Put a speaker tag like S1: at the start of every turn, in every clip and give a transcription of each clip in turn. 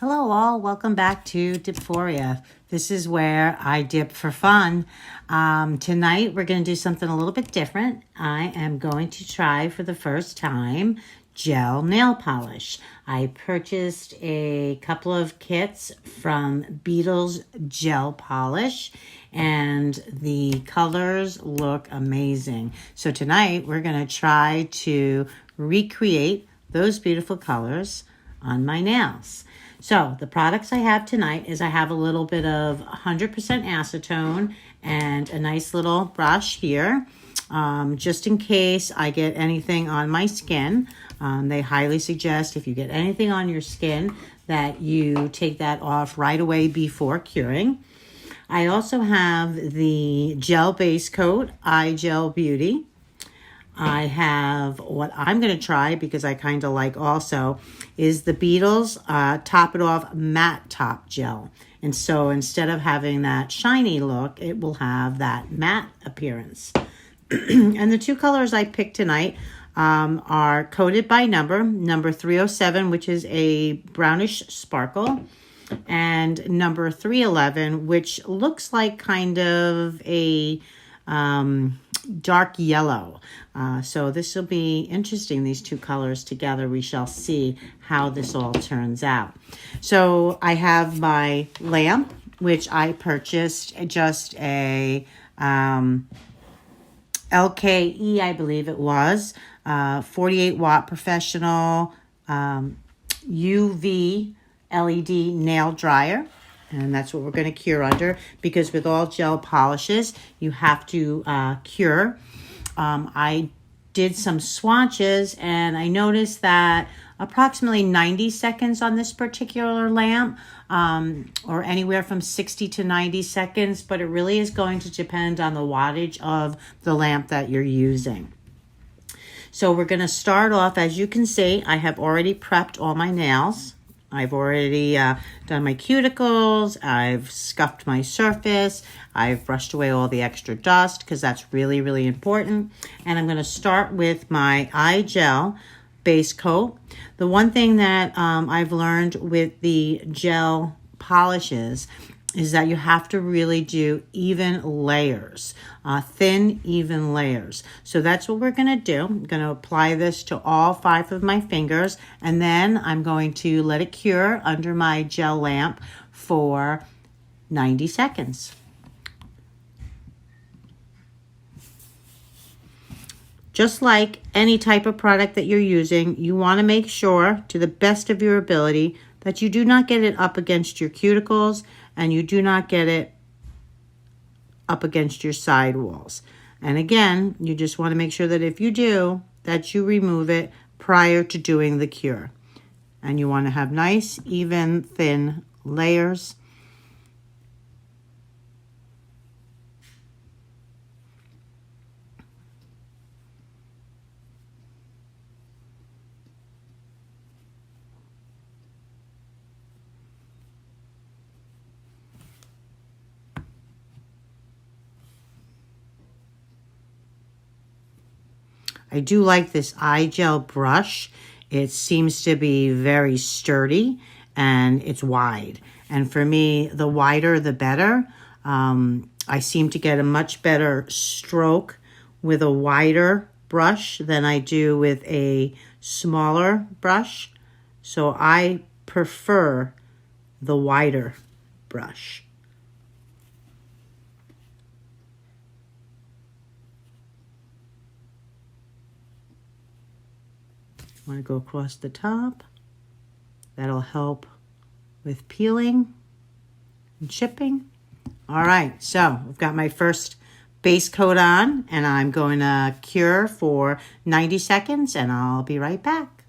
S1: Hello all, welcome back to Dipforia. This is where I dip for fun. Tonight we're going to do something a little bit different. I am going to try for the first time gel nail polish. I purchased a couple of kits from Beetles gel polish and the colors look amazing. So tonight we're going to try to recreate those beautiful colors on my nails. So the products I have tonight is I have a little bit of 100% acetone and a nice little brush here, just in case I get anything on my skin. They highly suggest if you get anything on your skin that you take that off right away before curing. I also have the gel base coat, IGel Beauty. I have what I'm going to try because I kind of like also is the Beetles Top It Off Matte Top Gel. And so instead of having that shiny look, it will have that matte appearance. And the two colors I picked tonight are Coated by number 307, which is a brownish sparkle, and number 311, which looks like kind of a dark yellow. So this will be interesting, these two colors together. We shall see how this all turns out. So I have my lamp, which I purchased just a LKE, I believe it was, 48 watt professional UV LED nail dryer. And that's what we're going to cure under, because with all gel polishes, you have to cure. I did some swatches and I noticed that approximately 90 seconds on this particular lamp, or anywhere from 60 to 90 seconds, but it really is going to depend on the wattage of the lamp that you're using. So we're going to start off, as you can see, I have already prepped all my nails. I've already done my cuticles, I've scuffed my surface, I've brushed away all the extra dust because that's really, really important. And I'm going to start with my IGel base coat. The one thing that I've learned with the gel polishes is that you have to really do even layers, thin, even layers. So that's what we're gonna do. I'm gonna apply this to all 5 of my fingers, and then I'm going to let it cure under my gel lamp for 90 seconds. Just like any type of product that you're using, you wanna make sure, to the best of your ability, that you do not get it up against your cuticles and you do not get it up against your side walls. And again, you just want to make sure that if you do, that you remove it prior to doing the cure. And you want to have nice, even, thin layers. I do like this IGel brush. It seems to be very sturdy and it's wide. And for me, the wider the better. I seem to get a much better stroke with a wider brush than I do with a smaller brush. So I prefer the wider brush. Want to go across the top. That'll help with peeling and chipping. All right, so I've got my first base coat on and I'm going to cure for 90 seconds and I'll be right back.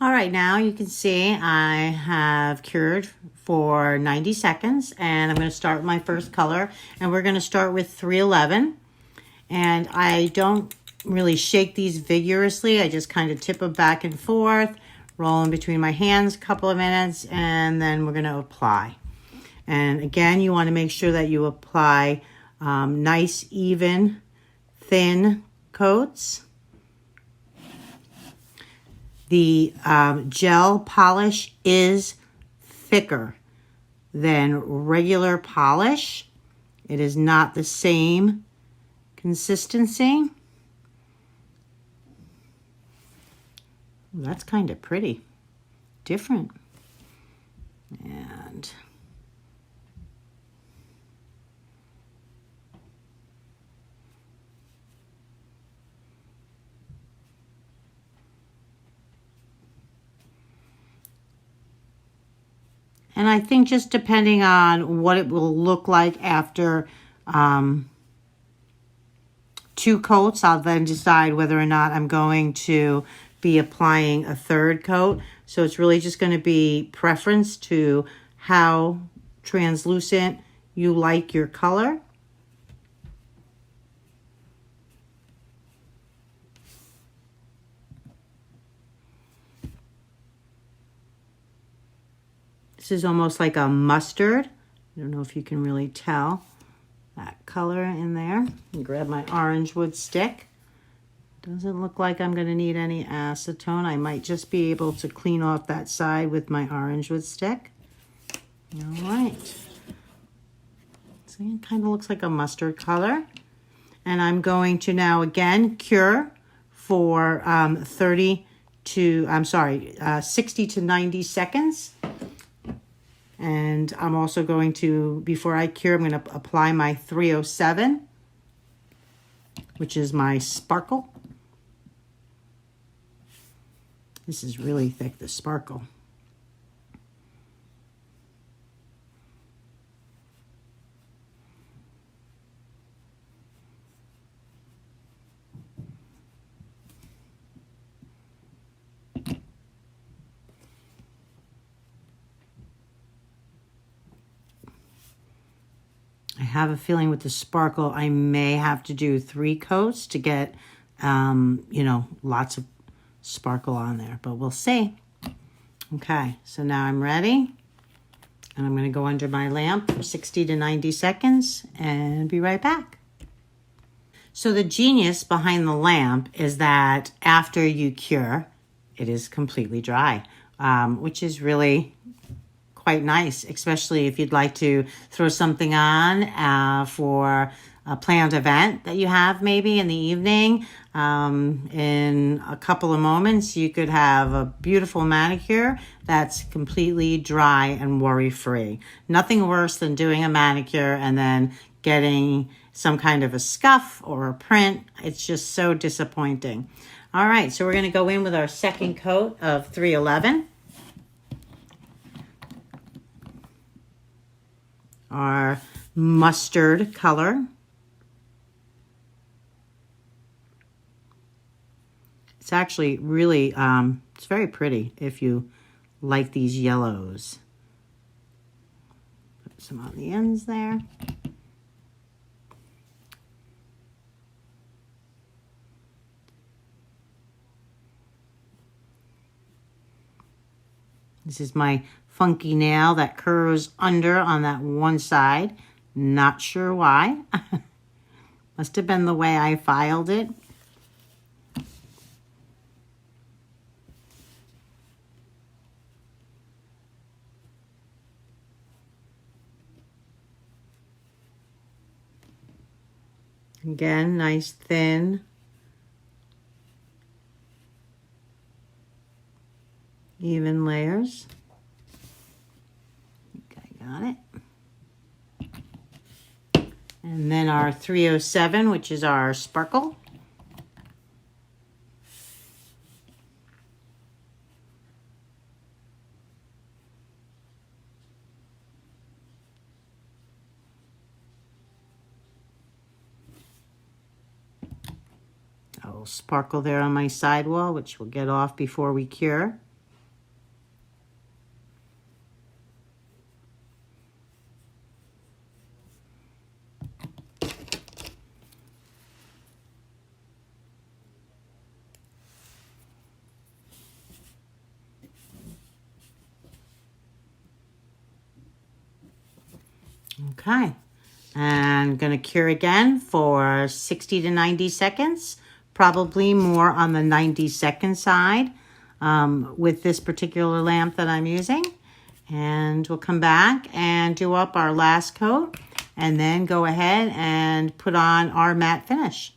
S1: All right, now you can see I have cured for 90 seconds and I'm going to start with my first color, and we're going to start with 311. And I don't really shake these vigorously. I just kind of tip them back and forth, roll in between my hands a couple of minutes, and then we're going to apply. And again, you want to make sure that you apply nice, even, thin coats. The gel polish is thicker than regular polish. It is not the same consistency. That's kind of pretty. Different. And I think just depending on what it will look like after 2 coats, I'll then decide whether or not I'm going to be applying a 3rd coat. So it's really just going to be preference to how translucent you like your color. This is almost like a mustard. I don't know if you can really tell that color in there. Grab my orange wood stick. Doesn't look like I'm going to need any acetone. I might just be able to clean off that side with my orange wood stick. All right. So it kind of looks like a mustard color. And I'm going to now again cure for 60 to 90 seconds. And I'm also going to, before I cure, I'm going to apply my 307, which is my sparkle. This is really thick, the sparkle. I have a feeling with the sparkle, I may have to do 3 coats to get, lots of sparkle on there, but we'll see. Okay, so now I'm ready. And I'm going to go under my lamp for 60 to 90 seconds and be right back. So the genius behind the lamp is that after you cure, it is completely dry, which is really quite nice, especially if you'd like to throw something on for a planned event that you have maybe in the evening. In a couple of moments, you could have a beautiful manicure that's completely dry and worry-free. Nothing worse than doing a manicure and then getting some kind of a scuff or a print. It's just so disappointing. All right, so we're going to go in with our 2nd coat of 311. Our mustard color. It's actually really, it's very pretty if you like these yellows. Put some on the ends there. This is my funky nail that curves under on that one side. Not sure why. Must have been the way I filed it. Again, nice thin. Even layers. Okay, got it. And then our 307, which is our sparkle. A little sparkle there on my sidewall, which we'll get off before we cure. Okay, and I'm going to cure again for 60 to 90 seconds, probably more on the 90-second side with this particular lamp that I'm using. And we'll come back and do up our last coat and then go ahead and put on our matte finish.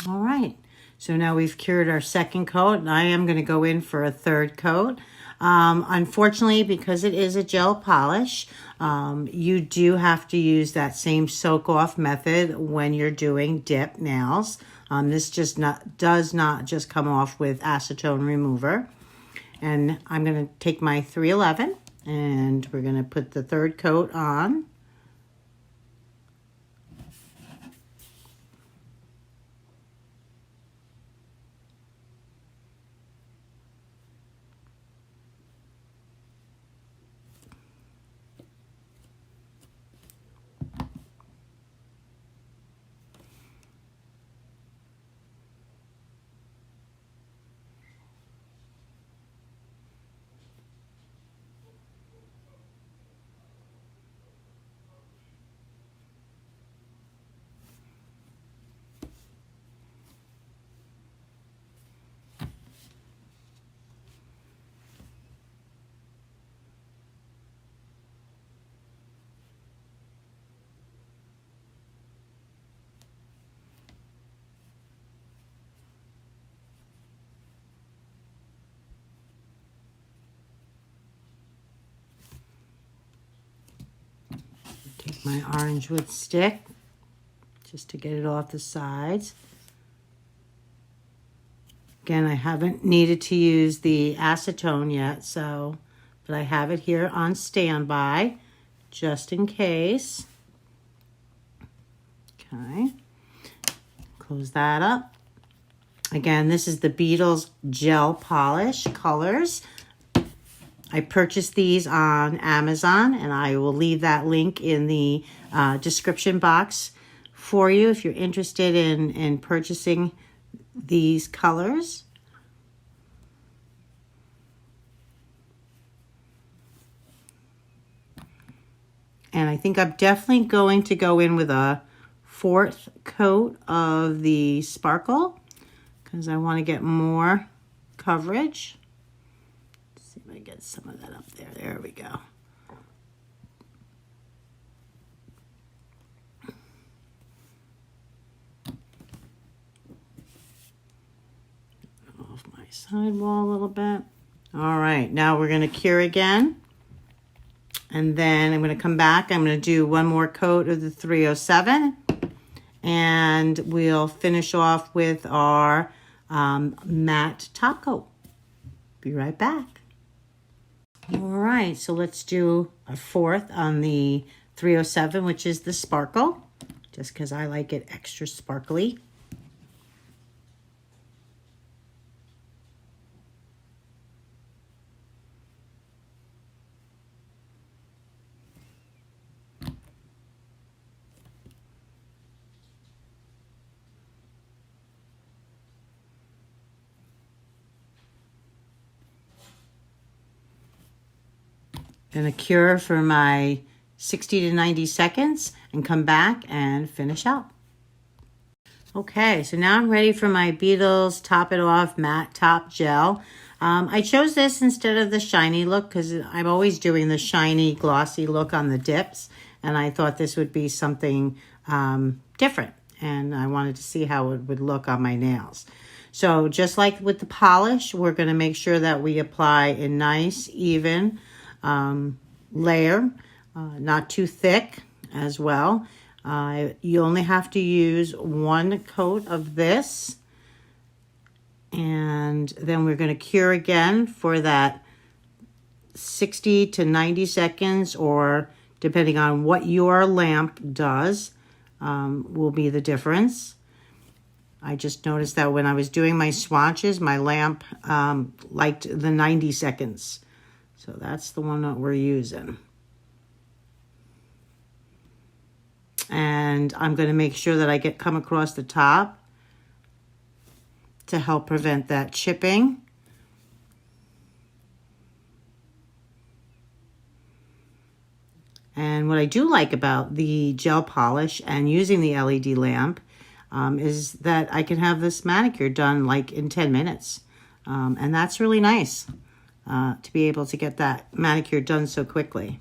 S1: All right, so now we've cured our second coat, and I am going to go in for a third coat. Unfortunately, because it is a gel polish, you do have to use that same soak off method when you're doing dip nails. This does not just come off with acetone remover. And I'm going to take my 311 and we're going to put the third coat on. Take my orange wood stick just to get it off the sides. Again, I haven't needed to use the acetone yet, but I have it here on standby just in case. Okay, close that up. Again, this is the Beetles gel polish colors. I purchased these on Amazon, and I will leave that link in the description box for you if you're interested in purchasing these colors. And I think I'm definitely going to go in with a fourth coat of the sparkle because I want to get more coverage. Let's see if I get some of that up there. There we go. Off my sidewall a little bit. All right, now we're going to cure again. And then I'm going to come back. I'm going to do one more coat of the 307. And we'll finish off with our matte top coat. Be right back. All right, so let's do a fourth on the 307, which is the sparkle, just because I like it extra sparkly. Gonna cure for my 60 to 90 seconds and come back and finish up. Okay, so now I'm ready for my Beetles Top It Off Matte Top Gel. I chose this instead of the shiny look because I'm always doing the shiny glossy look on the dips, and I thought this would be something different, and I wanted to see how it would look on my nails. So just like with the polish, we're gonna make sure that we apply a nice, even layer, not too thick as well. You only have to use one coat of this, and then we're going to cure again for that 60 to 90 seconds, or depending on what your lamp does, will be the difference. I just noticed that when I was doing my swatches, my lamp liked the 90 seconds. So that's the one that we're using. And I'm going to make sure that I come across the top to help prevent that chipping. And what I do like about the gel polish and using the LED lamp is that I can have this manicure done like in 10 minutes. And that's really nice. to be able to get that manicure done so quickly.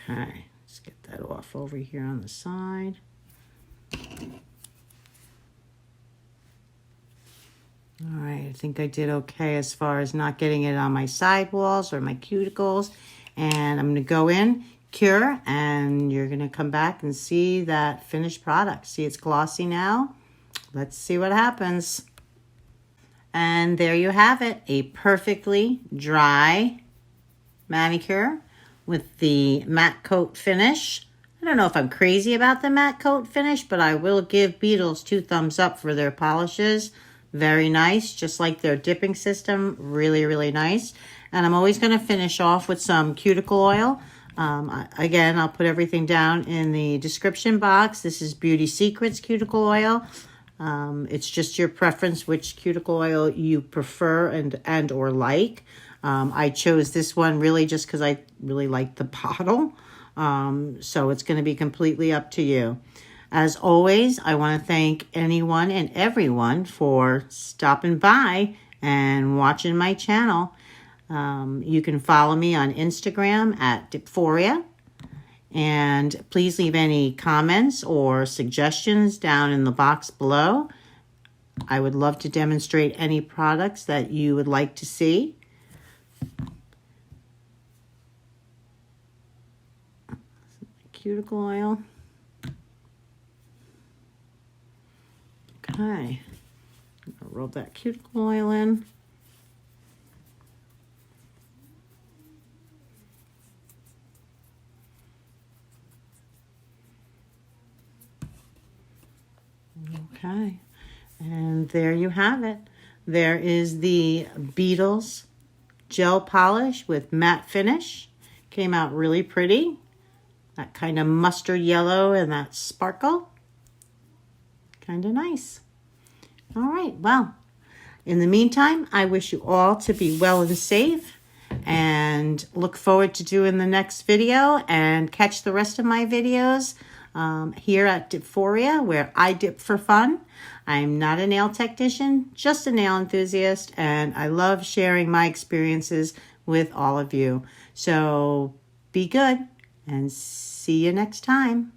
S1: Okay, let's get that off over here on the side. All right, I think I did okay as far as not getting it on my side walls or my cuticles. And I'm going to go in, cure, and you're going to come back and see that finished product. See, it's glossy now. Let's see what happens. And there you have it, a perfectly dry manicure with the matte coat finish. I don't know if I'm crazy about the matte coat finish, but I will give Beetles 2 thumbs up for their polishes. Very nice, just like their dipping system. Really, really nice. And I'm always going to finish off with some cuticle oil. Again, I'll put everything down in the description box. This is Beauty Secrets cuticle oil. It's just your preference which cuticle oil you prefer and or like. I chose this one really just because I really like the bottle. So it's going to be completely up to you. As always, I want to thank anyone and everyone for stopping by and watching my channel. You can follow me on Instagram at Dipforia. And please leave any comments or suggestions down in the box below. I would love to demonstrate any products that you would like to see. Cuticle oil. Okay. I'm going to rub that cuticle oil in. Okay. And there you have it. There is the Beetles gel polish with matte finish. Came out really pretty. That kind of mustard yellow and that sparkle. Kind of nice. All right, well, in the meantime, I wish you all to be well and safe, and look forward to doing the next video and catch the rest of my videos here at Dipforia, where I dip for fun. I'm not a nail technician, just a nail enthusiast, and I love sharing my experiences with all of you. So be good and see you next time.